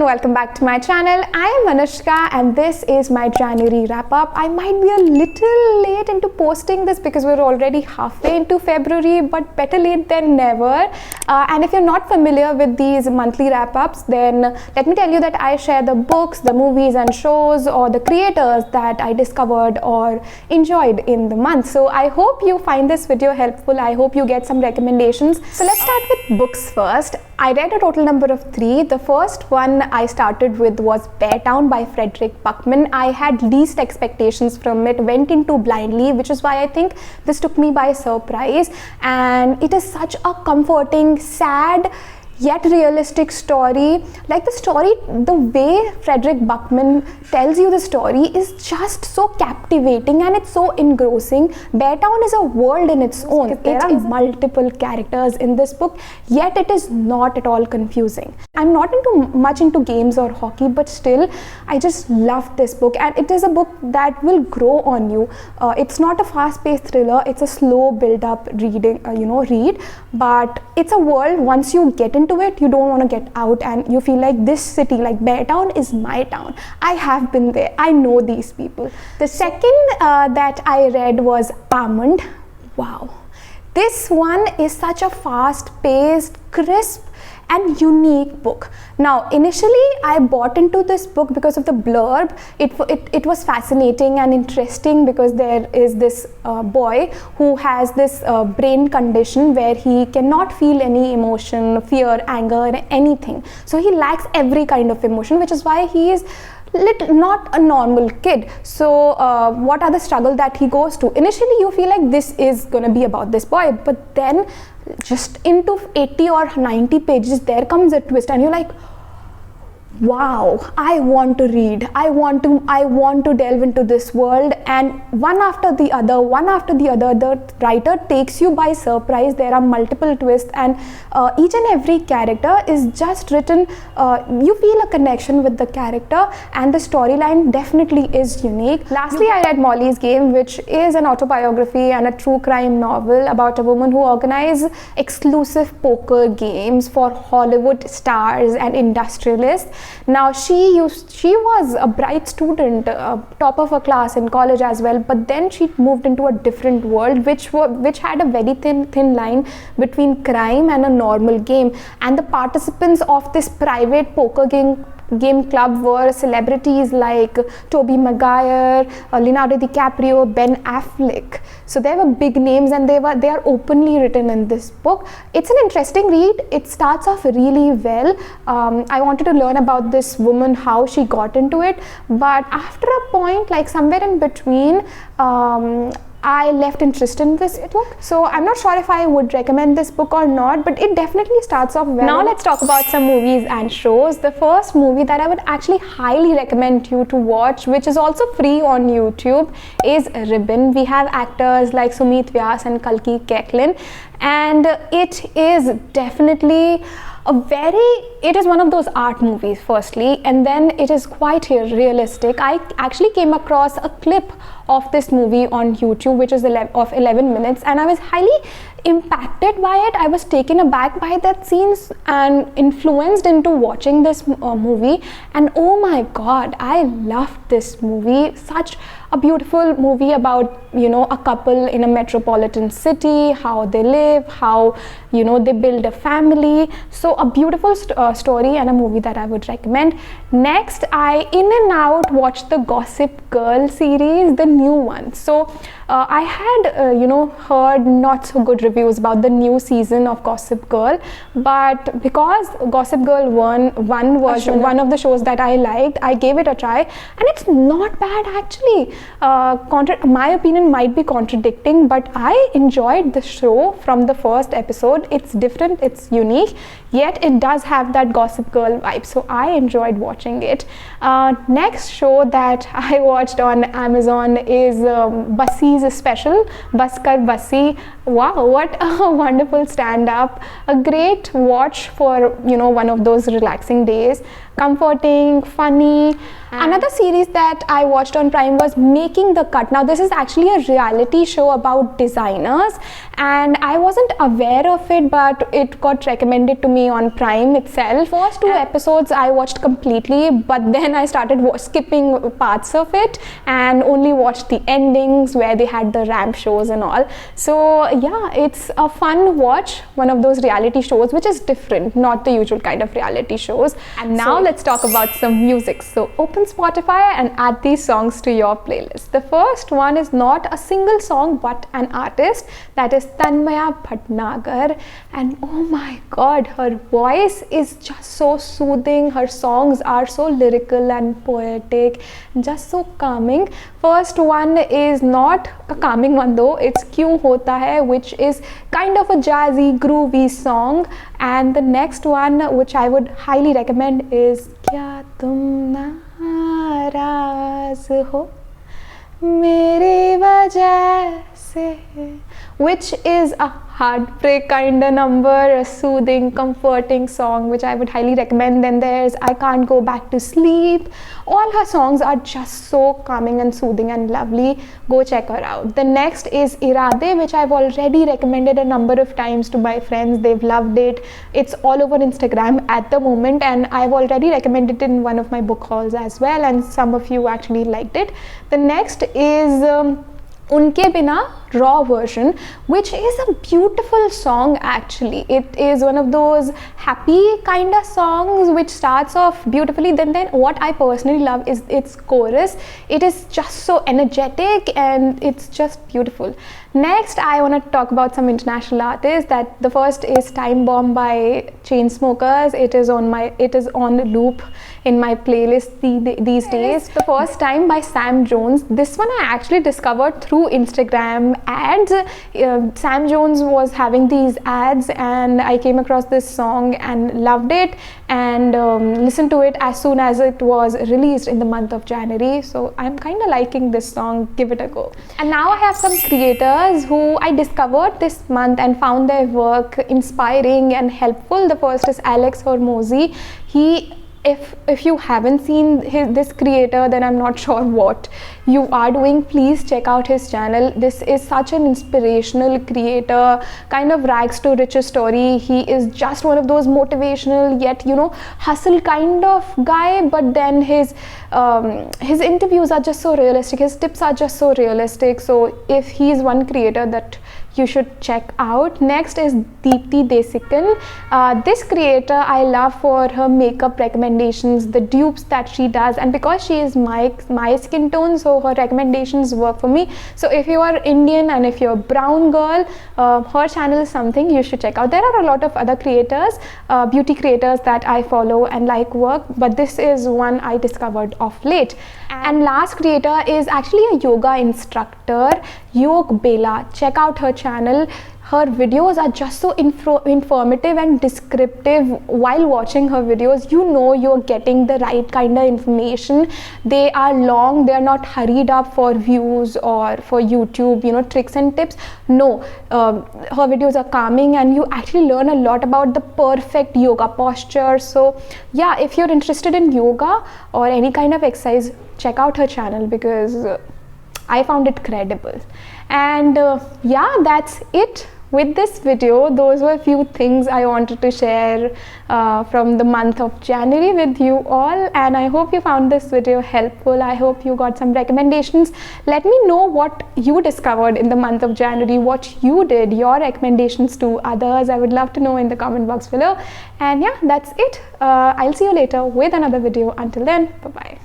welcome back to my channel. I am Anushka and this is my January wrap-up. I might be a little late into posting this because we're already halfway into February, but better late than never. And if you're not familiar with these monthly wrap-ups, then let me tell you that I share the books, the movies and shows or the creators that I discovered or enjoyed in the month. So I hope you find this video helpful. I hope you get some recommendations. So let's start with books first. I read a total number of 3. The first one I started with was Bear Town by Frederick Buckman. I had least expectations from it, went into blindly, which is why I think this took me by surprise. And it is such a comforting, sad, yet realistic story. Like the way Frederick Buckman tells you the story is just so captivating and it's so engrossing. Bear Town is a world in its own. There are multiple characters in this book, yet it is not at all confusing. I'm not much into games or hockey, but still I just love this book, and it is a book that will grow on you. It's not a fast-paced thriller, it's a slow build-up reading, read, but it's a world once you get into it, you don't want to get out, and you feel like this city, like Bear Town, is my town. I have been there. I know these people. The second that I read was Almond. Wow. This one is such a fast-paced, crisp and unique book. Now, initially I bought into this book because of the blurb. It was fascinating and interesting because there is this boy who has this brain condition where he cannot feel any emotion, fear, anger, anything. So he lacks every kind of emotion, which is why he is not a normal kid. So what are the struggle that he goes to? Initially you feel like this is gonna be about this boy, but then just into 80 or 90 pages there comes a twist and you're like, wow, I want to read. I want to delve into this world, and one after the other, the writer takes you by surprise. There are multiple twists, and each and every character is just written. You feel a connection with the character, and the storyline definitely is unique. Lastly, I read Molly's Game, which is an autobiography and a true crime novel about a woman who organizes exclusive poker games for Hollywood stars and industrialists. Now she was a bright student, top of her class in college as well, but then she moved into a different world which had a very thin line between crime and a normal game, and the participants of this private poker game club were celebrities like Tobey Maguire, Leonardo DiCaprio, Ben Affleck. So they were big names, and they are openly written in this book. It's an interesting read. It starts off really well. I wanted to learn about this woman, how she got into it, but after a point, like somewhere in between, I left interest in this book. So I'm not sure if I would recommend this book or not, but it definitely starts off well. Now let's talk about some movies and shows. The first movie that I would actually highly recommend you to watch, which is also free on YouTube, is Ribbon. We have actors like Sumit Vyas and Kalki Koechlin, and it is definitely it is one of those art movies firstly, and then it is quite realistic. I actually came across a clip of this movie on YouTube, which is of 11 minutes, and I was highly impacted by it. I was taken aback by that scenes and influenced into watching this movie, and oh my god, I loved this movie. Such a beautiful movie about a couple in a metropolitan city, how they live, how they build a family. So a beautiful story and a movie that I would recommend. Next, I in and out watched the Gossip Girl series, the new one. So I had heard not so good reviews about the new season of Gossip Girl, but because Gossip Girl 1 was one of the shows that I liked, I gave it a try, and it's not bad actually. My opinion might be contradicting, but I enjoyed the show from the first episode. It's different, it's unique, yet it does have that Gossip Girl vibe, so I enjoyed watching it. Next show that I watched on Amazon is Bassi's special, Bas Kar Bassi. Wow, what a wonderful stand-up. A great watch for, one of those relaxing days. Comforting, funny. Another series that I watched on Prime was Making the Cut. Now this is actually a reality show about designers, and I wasn't aware of it, but it got recommended to me on Prime itself. First 2 episodes I watched completely, but then I started skipping parts of it and only watched the endings where they had the ramp shows and all. So yeah, it's a fun watch, one of those reality shows which is different, not the usual kind of reality shows. And now let's talk about some music. So open Spotify and add these songs to your playlist. The first one is not a single song but an artist, that is Tanmaya Bhatnagar, and oh my god, her voice is just so soothing. Her songs are so lyrical and poetic, just so calming. First one is not a calming one though, it's Kyun Hota Hai, which is kind of a jazzy, groovy song. And the next one, which I would highly recommend, is Kya Tum Naraz Ho Meri Wajah Se, which is a heartbreak kind of number, a soothing, comforting song which I would highly recommend. Then there's I Can't Go Back to Sleep. All her songs are just so calming and soothing and lovely. Go check her out. The next is Irade, which I've already recommended a number of times to my friends. They've loved it. It's all over Instagram at the moment, and I've already recommended it in one of my book hauls as well, and some of you actually liked it. The next is Unke Bina, raw version, which is a beautiful song actually. It is one of those happy kind of songs which starts off beautifully. Then what I personally love is its chorus. It is just so energetic and it's just beautiful. Next, I want to talk about some international artists. That the first is Time Bomb by Chainsmokers. It is on loop in my playlist these days. The First Time by Sam Jones. This one I actually discovered through Instagram ads. Sam Jones was having these ads and I came across this song and loved it, and listened to it as soon as it was released in the month of January. So I'm kind of liking this song. Give it a go. And now I have some creators who I discovered this month and found their work inspiring and helpful. The first is Alex Hormozy. If you haven't seen this creator, then I'm not sure what you are doing. Please check out his channel. This is such an inspirational creator, kind of rags to riches story. He is just one of those motivational yet hustle kind of guy, but then his interviews are just so realistic, his tips are just so realistic. So if he's one creator that you should check out. Next is Deepti Desikan. This creator I love for her makeup recommendations, the dupes that she does, and because she is my skin tone, so her recommendations work for me. So if you are Indian and if you're a brown girl, her channel is something you should check out. There are a lot of other creators, beauty creators that I follow and like work, but this is one I discovered of late. And last creator is actually a yoga instructor, Yog Bela. Check out her channel. Her videos are just so informative and descriptive. While watching her videos, you're getting the right kind of information. They are long, they are not hurried up for views or for YouTube, tricks and tips. No, her videos are calming and you actually learn a lot about the perfect yoga posture. So yeah, if you're interested in yoga or any kind of exercise, check out her channel because I found it credible. And yeah, that's it with this video. Those were a few things I wanted to share from the month of January with you all, and I hope you found this video helpful. I hope you got some recommendations. Let me know what you discovered in the month of January, what you did, your recommendations to others. I would love to know in the comment box below. And yeah, that's it. I'll see you later with another video. Until then, bye bye.